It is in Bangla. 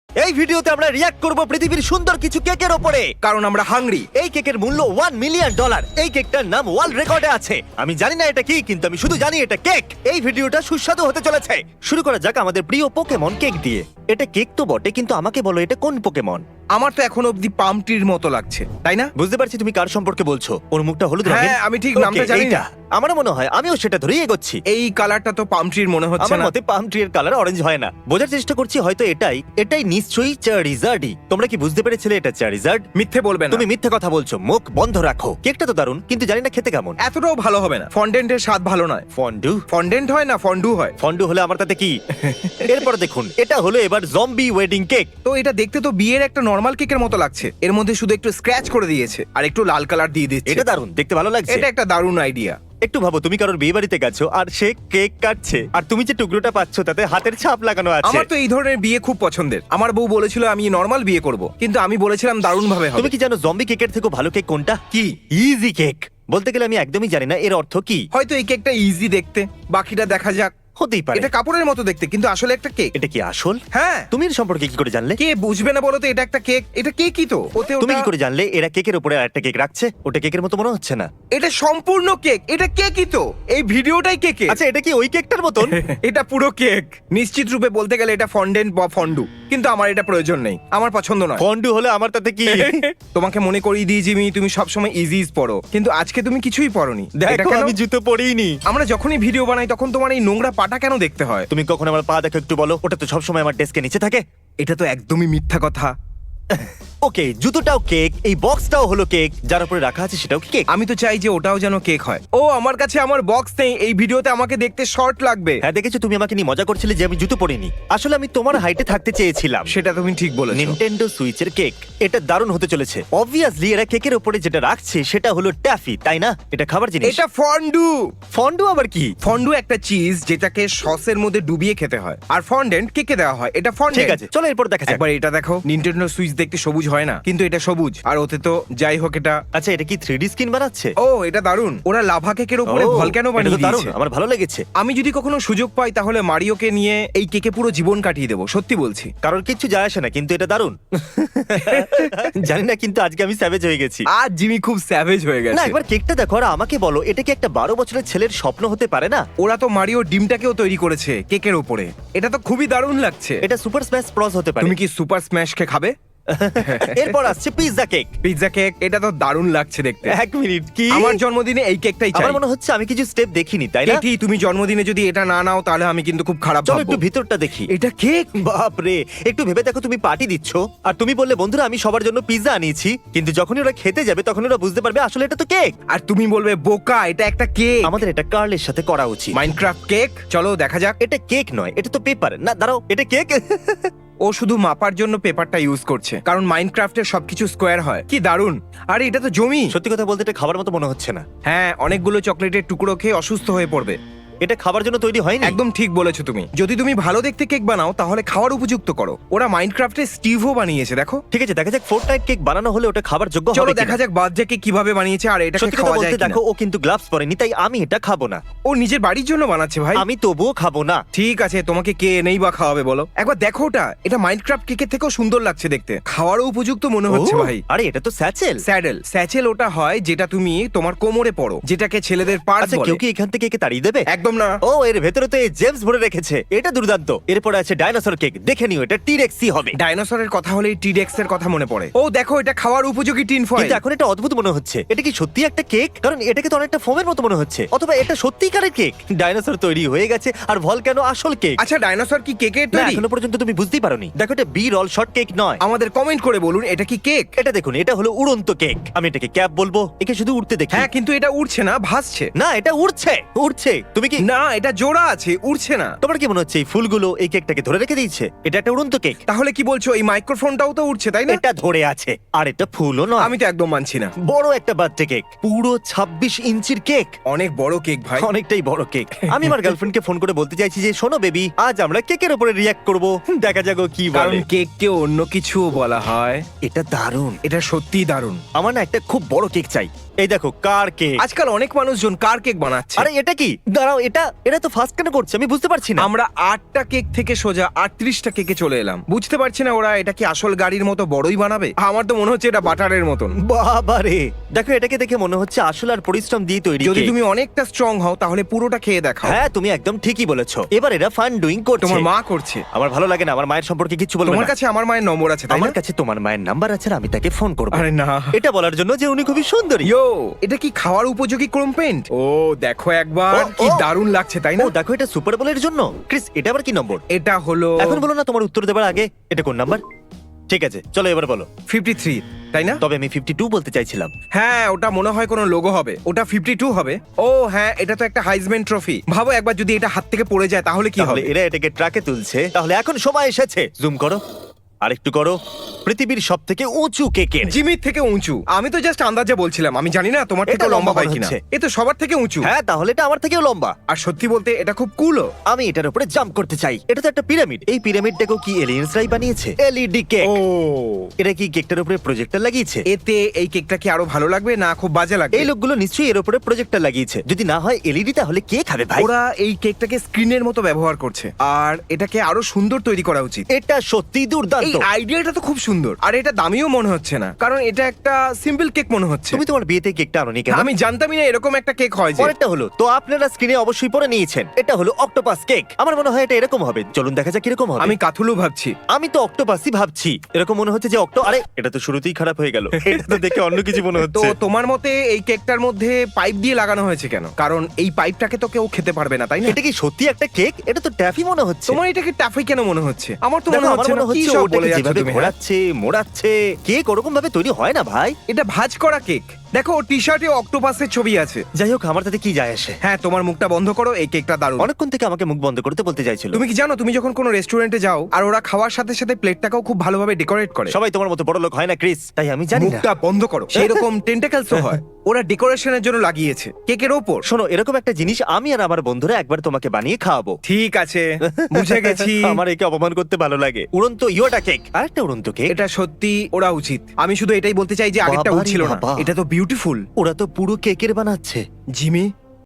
এই ভিডিওতে আমরা রিয়াক্ট করব পৃথিবীর সুন্দর কিছু কেকের ওপরে, কারণ আমরা হাংরি। এই কেকের মূল্য $1 মিলিয়ন। এই কেকটার নাম ওয়ার্ল্ড রেকর্ডে আছে। আমি জানি না এটা কি, কিন্তু আমি শুধু জানি এটা কেক। এই ভিডিওটা সুস্বাদু হতে চলেছে। শুরু করা যাক আমাদের প্রিয় পোকেমন কেক দিয়ে। এটা কেক তো বটে, কিন্তু আমাকে বলো এটা কোন পোকেমন? আমার তো এখন অব্দি পাম ট্রির মতো লাগছে, তাই না? বুঝতে পারছি তুমি কার সম্পর্কে বলছো। ওর মুখটা হলুদ রঙের। হ্যাঁ, আমি ঠিক নামটা Okay, জানি এইটা। না। আমার মনে হয় আমিও সেটা ধরেই এগোচ্ছি। এই কালারটা তো পাম ট্রির মনে হচ্ছে আমার না। মতে পাম ট্রি এর কালার অরেঞ্জ হয় না। বোঝার চেষ্টা করছি, হয়তো এটাই নিশ্চয়ই চারিজার্ডই। তোমরা কি বুঝতে পেরেছিলে এটা চারিজার্ড? মিথ্যে বলবে না। তুমি মিথ্যে কথা বলছো, মুখ বন্ধ রাখো। কেকটা তো দারুণ, কিন্তু জানি না খেতে কেমন। এতটাও ভালো হবে না। ফন্ডেন্টের স্বাদ ভালো নয়। ফন্ডু? ফন্ডেন্ট হয় না, ফন্ডু হয়। ফন্ডু হলে আমার তাতে কি? এরপর দেখুন, এটা হলো এবার জম্বি ওয়েডিং কেক। তো এটা দেখতে তো বিয়ের একটা নর্মাল কেকের মতো লাগছে। এর মধ্যে শুধু একটু স্ক্র্যাচ করে দিয়েছে আর একটু লাল কালার দিয়ে দিচ্ছে। এটা দারুণ, দেখতে ভালো লাগছে। এটা একটা দারুণ আইডিয়া। একটু ভাবো, তুমি কারোর বিয়ে বাড়িতে গেছো আর সে কেক কাটছে, আর তুমি যে টুকরোটা পাচ্ছ তাতে হাতের ছাপ লাগানো আছে। আমার তো এই ধরনের বিয়ে খুব পছন্দের। আমার বউ বলেছিল আমি নর্মাল বিয়ে করব, কিন্তু আমি বলেছিলাম দারুণ ভাবে হবে। তুমি কি জানো জম্বি কেকের থেকে ভালো কেক কোনটা? কি? Easy cake. বলতে গেলে আমি একদমই জানি না এর অর্থ কি। হয়তো এই কেকটা ইজি দেখতে, বাকিটা দেখা যাক। হতেই পারে। এটা কাপড়ের মতো দেখতে, কিন্তু আসলে একটা কেক। এটা কি আসল? হ্যাঁ। তুমি এর সম্পর্কে কি করে জানলে? কে বুঝবে না বলো তো? এটা একটা কেক। এটা কেকই তো। ওতে তুমি কি ওটা করে জানলে এরা কেকের উপরে আরেকটা কেক রাখছে? ওটা কেকের মতো মনে হচ্ছে না। এটা সম্পূর্ণ কেক। এটা কেকই তো। এই ভিডিওটাই কেকে। আচ্ছা, এটা কি ওই কেকটার মতন? এটা পুরো কেক। নিশ্চিত রূপে বলতে গেলে এটা ফন্ডেন্ট বা ফন্ডু, কিন্তু আমার এটা প্রয়োজন নেই। আমার পছন্দ নয়। ফন্ডু হলে আমার তাতে কি? তোমাকে মনে করিয়ে দিই জিমি, তুমি সবসময় ইজিজ পড়ো, কিন্তু আজকে তুমি কিছুই পড়োনি। এটা দেখো কেন? আমি জুতো পরিনি। আমরা যখনই ভিডিও বানাই তখন তোমার এই নোংরা পাটা কেন দেখতে হয়? তুমি কখন আমার পা দেখো একটু বলো। ওটা তো সবসময় আমার ডেস্কে নিচে থাকে। এটা তো একদমই মিথ্যা কথা। ওকে, জুতোটাও কেক, এই বক্সটাও হলো কেক, যার উপরে রাখা আছে সেটাও কি কেক? আমি তো চাই যে ওটাও যেন কেক হয়। ও, আমার কাছে আমার বক্স নেই। এই ভিডিওতে আমাকে দেখতে শর্ট লাগবে। হ্যাঁ, দেখেছো তুমি আমাকে নিয়ে মজা করছিলে যে আমি জুতো পরিনি। আসলে আমি তোমার হাইটে থাকতে চেয়েছিলাম। সেটা তুমি ঠিক বলেছো। নিনটেন্ডো সুইচের কেক। এটা দারুণ হতে চলেছে। অবভিয়াসলি এরা কেকের উপরে যেটা রাখছে সেটা হলো ট্যাফি, তাই না? এটা খাবার জিনিস। এটা ফন্ডু। ফন্ডু আবার কি? ফন্ডু একটা চিজ যেটাকে সসের মধ্যে ডুবিয়ে খেতে হয়, আর ফন্ডেন্ট কেকে দেওয়া হয়। এটা ফন্ডেন্ট। ঠিক আছে, চলো এরপর দেখা যাক। একবার এটা দেখো। নিনটেন্ডো সুইচ দেখতে সবুজ হয় না, কিন্তু এটা সবুজ। আর ওতে তো যাই হোক এটা। আচ্ছা, এটা কি 3D স্ক্রিন বানাচ্ছে? ও, এটা দারুণ। ওরা লাভা কেকের উপরে ও, ভলক্যানো এটা তো বানিয়ে দারুণ, দিয়েছে। আমার ভালো লেগেছে। আমি যদি কখনো সুযোগ পাই তাহলে মারিওকে নিয়ে এই কেকে পুরো জীবন কাটিয়ে দেবো, সত্যি বলছি। কারোর কিচ্ছু যায় আসে না, কিন্তু এটা দারুণ। জানি না, কিন্তু আজকে আমি স্যাভেজ হয়ে গেছি। আজ জিমি খুব স্যাভেজ হয়ে না, গেছে। একবার কেকটা দেখো আর আমাকে বলো, এটা কি একটা 12 বছরের ছেলের স্বপ্ন হতে পারে না? ওরা তো মারিও ডিমটাকেও তৈরি করেছে কেকের উপরে। এটা তো খুবই দারুণ লাগছে। এটা সুপার স্ম্যাশ ব্রস হতে পারে। তুমি কি সুপার স্ম্যাশ কে খাবে? এরপর আসছে পিৎজা কেক। Pizza cake. এটা তো দারুণ লাগছে দেখতে। এক মিনিট, কি? আমার জন্মদিনে এই কেকটাই চাই। আমার মনে হচ্ছে আমি কিছু স্টেপ দেখিনি, তাই না? কেটি, তুমি জন্মদিনে যদি এটা না নাও তাহলে আমি কিন্তু খুব খারাপ চলো ভাববো। একটু ভিতরটা দেখি। এটা কেক? বাপ রে, একটু ভেবে দেখো, তুমি পার্টি দিচ্ছ আর তুমি বললে বন্ধুরা আমি সবার জন্য পিৎজা আনিয়েছি, কিন্তু যখনই ওরা খেতে যাবে তখন ওরা বুঝতে পারবে আসলে এটা তো কেক। আর তুমি বলবে বোকা, এটা একটা কেক। আমাদের এটা কার্লের সাথে করা উচিত। Minecraft cake. চলো দেখা যাক। এটা কেক নয়, এটা তো পেপার। না দাঁড়াও, এটা কেক? ও শুধু মাপার জন্য পেপারটা ইউজ করছে, কারণ মাইনক্রাফটের সবকিছু স্কোয়ার হয়। কি দারুণ। আরে এটা তো জমি। সত্যি কথা বলতে এটা খাবার মতো মনে হচ্ছে না। হ্যাঁ, অনেকগুলো চকলেটের টুকরো খেয়ে অসুস্থ হয়ে পড়বে। এটা খাবার জন্য তৈরি হয়নি। একদম ঠিক বলেছো তুমি। যদি তুমি ভালো দেখতে কেক বানাও তাহলে খাওয়ার উপযুক্ত করো। ওরা মাইনক্রাফটে স্টিভও বানিয়েছে, দেখো। ঠিক আছে, দেখা যাক ফোর্টনাইট কেক বানানো হলে ওটা খাবার যোগ্য চলো হবে দেখা কিনা। যাক বার্থডে কেক কিভাবে বানিয়েছে আর এটাকে সত্যি কথা খাওয়া যায় বলতে কিনা। দেখো, ও কিন্তু গ্লাভস পরেনি, তাই আমি এটা খাবো না। ও নিজের বাড়ির জন্য বানাচ্ছে ভাই। আমি তবুও খাবো না। ঠিক আছে, তোমাকে কে এনেই বা খাওয়াবে বলো? একবার দেখো ওটা। এটা মাইনক্রাফট কেকের থেকেও সুন্দর লাগছে দেখতে। খাওয়ারও উপযুক্ত মনে হচ্ছে ও, ভাই। আরে এটা তো স্যাচেল। স্যাডেল। স্যাচেল ওটা হয় যেটা তুমি তোমার কোমরে পরো, যেটাকে ছেলেদের পার্স আচ্ছা, বলে। কেউ কি এখান থেকে একে তাড়িয়ে দেবে? একদম না। ও, এর ভেতরে তো এই জেমস ভরে রেখেছে। এটা দুর্দান্ত। এরপরে আছে ডাইনোসর কেক। দেখে নিও, এটা টি-রেক্সই হবে। ডাইনোসরের কথা হলেই টি-রেক্স এর কথা মনে পড়ে। ও দেখো, এটা খাওয়ার উপযোগী টিন ফয়েল। কিন্তু এখন এটা অদ্ভুত মনে হচ্ছে। এটা কি সত্যি একটা কেক? কারণ এটাকে তো অনেকটা ফোমের মতো মনে হচ্ছে, অথবা এটা সত্যিকারের কেক। ডাইনোসর তৈরি হয়ে গেছে আর ভলক্যানো আসল কেক। আচ্ছা, ডাইনোসর কি কেকের না, তৈরি? এখনো পর্যন্ত তুমি বুঝতেই পারোনি। দেখো, এটা বি রল শর্ট কেক নয়। আমাদের কমেন্ট করে বলুন এটা কি কেক। এটা দেখুন, এটা হলো উড়ন্ত কেক। আমি এটাকে ক্যাপ বলবো। একে শুধু উড়তে দেখি। হ্যাঁ, কিন্তু এটা উড়ছে না, ভাসছে। না, এটা উড়ছে। উড়ছে। তুমি কি? না, এটা জোড়া আছে, উড়ছে না। তোমার কি মনে হচ্ছে এই ফুলগুলো এই কেকটাকে ধরে রেখে দিয়েছে? এটা একটা উড়ন্ত কেক। তাহলে কি বলছো এই মাইক্রোফোনটাও তো উড়ছে, তাই না? এটা ধরে আছে, আর এটা ফুলও নয়। আমি তো একদম মানছি না। বড় একটা বার্থডে কেক, পুরো 26 ইঞ্চির কেক। অনেক বড় কেক ভাই। অনেকটাই বড় কেক। আমি আমার গার্লফ্রেন্ডকে ফোন করে বলতে চাইছি যে শোনো বেবি, আজ আমরা কেকের উপরে রিয়াক্ট করব। দেখা যাক ও কি কারণ বলে। কেককে অন্য কিছুও বলা হয়। এটা দারুণ। এটা সত্যি দারুণ। আমার না একটা খুব বড় কেক চাই। এই দেখো, কার কেক। আজকাল অনেক মানুষজন কার কেক বানাচ্ছে। আরে এটা কি? দাঁড়াও, এটা তো ফার্স্ট কেন করছে আমি বুঝতে পারছি না। আমরা 8টা কেক থেকে সোজা 38টা কেকে চলে এলাম। বুঝতে পারছি না ওরা এটা কি আসল গাড়ির মতো বড়ই বানাবে। আমার তো মনে হচ্ছে এটা বাটারের মতন। বাবারে, দেখো এটাকে দেখে মনে হচ্ছে আসল আর পরিশ্রম দিয়ে তৈরি যদি কেক। তুমি অনেকটা স্ট্রং হও তাহলে পুরোটা খেয়ে দেখাও। হ্যাঁ তুমি একদম ঠিকই বলেছো। এবার এরা ফান ডুইং করছে। তোমার মা করছে। আমার ভালো লাগে না, আমার মায়ের সম্পর্কে কিছু বলবো তোমার না। কাছে আমার মায়ের নম্বর আছে তাই আমার না? কাছে তোমার মায়ের নাম্বার আছে আর আমি তাকে ফোন করব। আরে না। এটা বলার জন্য যে উনি খুবই সুন্দরী। ইয়ো, এটা কি খাওয়ার উপযোগী ক্রোম পেন্ট? ও দেখো একবার, ও, কি ও। দারুণ লাগছে তাই না? ও দেখো এটা সুপার বোলের জন্য। ক্রিস এটা আবার কি নম্বর? এটা হলো এখন বলো না তোমার উত্তর দেবার আগে এটা কোন নাম্বার। ঠিক আছে চলো এবার বলো। 53 তাই না? তবে আমি 52 বলতে চাইছিলাম। হ্যাঁ ওটা মনে হয় কোনো লোগো হবে। ওটা 52 হবে। ও হ্যাঁ, এটা তো একটা হাইজম্যান ট্রফি। ভাবো একবার যদি এটা হাত থেকে পড়ে যায় তাহলে কি তাহলে হবে? এরা এটাকে ট্রাকে তুলছে। তাহলে এখন সময় এসেছে, জুম করো আরেকটু করো, পৃথিবীর সব থেকে উঁচু কেকের। জিমির থেকে উঁচু। আমি তো জাস্ট আন্দাজে বলছিলাম, আমি জানি না তোমার থেকে এটা লম্বা লম্বা হয় মনে কিনা। হচ্ছে। এ তো সবার থেকে উঁচু। হ্যাঁ তাহলে এটা আমার থেকেও লম্বা। আর সত্যি বলতে এটা খুব কুলও। আমি এটার উপরে জাম্প করতে চাই। এটা তো একটা পিরামিড। এই পিরামিডটাকেও কি এলিয়েন্সরাই বানিয়েছে? LED cake. ও এটা কি কেকটার উপরে প্রজেক্টর লাগিয়েছে? এতে এই কেকটা কি আরো ভালো লাগবে না খুব বাজে লাগবে? এই লোকগুলো নিশ্চয়ই এর উপরে প্রজেক্টর লাগিয়েছে। যদি না হয় এলইডি তাহলে কে খাবে ভাই? ওরা এই কেকটাকে স্ক্রিনের মতো ব্যবহার করছে আর এটাকে আরো সুন্দর তৈরি করা উচিত। এটা সত্যি এই দুর্দান্ত। আইডিয়াটা তো খুব সুন্দর আর এটা দামিও মনে হচ্ছে না, কারণ এটা একটা সিম্পল কেক মনে হচ্ছে। তুমি তোমার বিয়েতে কেকটা আনোনি কেন? আমি জানতামই না এরকম একটা কেক হয় যে। পরেরটা হলো, তো আপনারা স্ক্রিনে অবশ্যই পড়ে নিয়েছেন, এটা হলো অক্টোপাস কেক। আমার মনে হয় এটা এরকম হবে। চলুন দেখা যাক কিরকম হবে। আমি কাথুলু ভাবছি। আমি তো অক্টোপাসই ভাবছি। এরকম মনে হচ্ছে যে আরে এটা তো শুরুতেই খারাপ হয়ে গেল। এটা তো দেখে অন্য কিছু মনে তো হচ্ছে। তোমার মতে এই কেকটার মধ্যে পাইপ দিয়ে লাগানো হয়েছে কেন? কারণ এই পাইপটাকে তো কেউ খেতে পারবে না তাই না? এটা কি সত্যি একটা কেক? এটা তো ট্যাফি মনে হচ্ছে। তোমার এটাকে টাফাই কেন মনে হচ্ছে? আমার তো দেখো, মনে আমার হচ্ছে না। মনে কি হচ্ছে সব ওটাকে বলে যাচ্ছ যেভাবে তুমি, হ্যাঁ? ঘোরাচ্ছে মোড়াচ্ছে, কেক ওরকম ভাবে তৈরি হয় না ভাই। এটা ভাঁজ করা কেক। দেখো টি শার্টে অক্টোপাসের ছবি আছে। যাই হোক আমার তাতে কি যায় আসে। হ্যাঁ তোমার মুখটা বন্ধ করো, এই কেকটা দারুণ। অনেকক্ষণ থেকে আমাকে মুখ বন্ধ করতে বলতে চাইছিল। তুমি কি জানো তুমি যখন কোনো রেস্টুরেন্টে যাও আর ওরা খাওয়ার সাথে সাথে প্লেটটাকেও খুব ভালোভাবে ডেকোরেট করে? সবাই তোমার মতো বড় লোক হয় না ক্রিস, তাই আমি জানি না। মুখটা বন্ধ করো। সেই রকম টেন্টাকেলসও হয়, ওরা ডেকোরেশনের জন্য লাগিয়েছে কেকের ওপর। শোনো এরকম একটা জিনিস আমি আর আমার বন্ধুরা একবার তোমাকে বানিয়ে খাওয়াবো। ঠিক আছে, বুঝে গেছি। আমার একে অপমান করতে ভালো লাগে। উড়ন্ত ইয়োটা কেক, আরেকটা উড়ন্ত কেক। এটা সত্যি ওরা উচিত। আমি শুধু এটাই বলতে চাই যে আগেরটা বাবারে উঠছিল না। বাবা। এটা তো বিউটিফুল। ওরা তো পুরো কেকের বানাচ্ছে। জিমি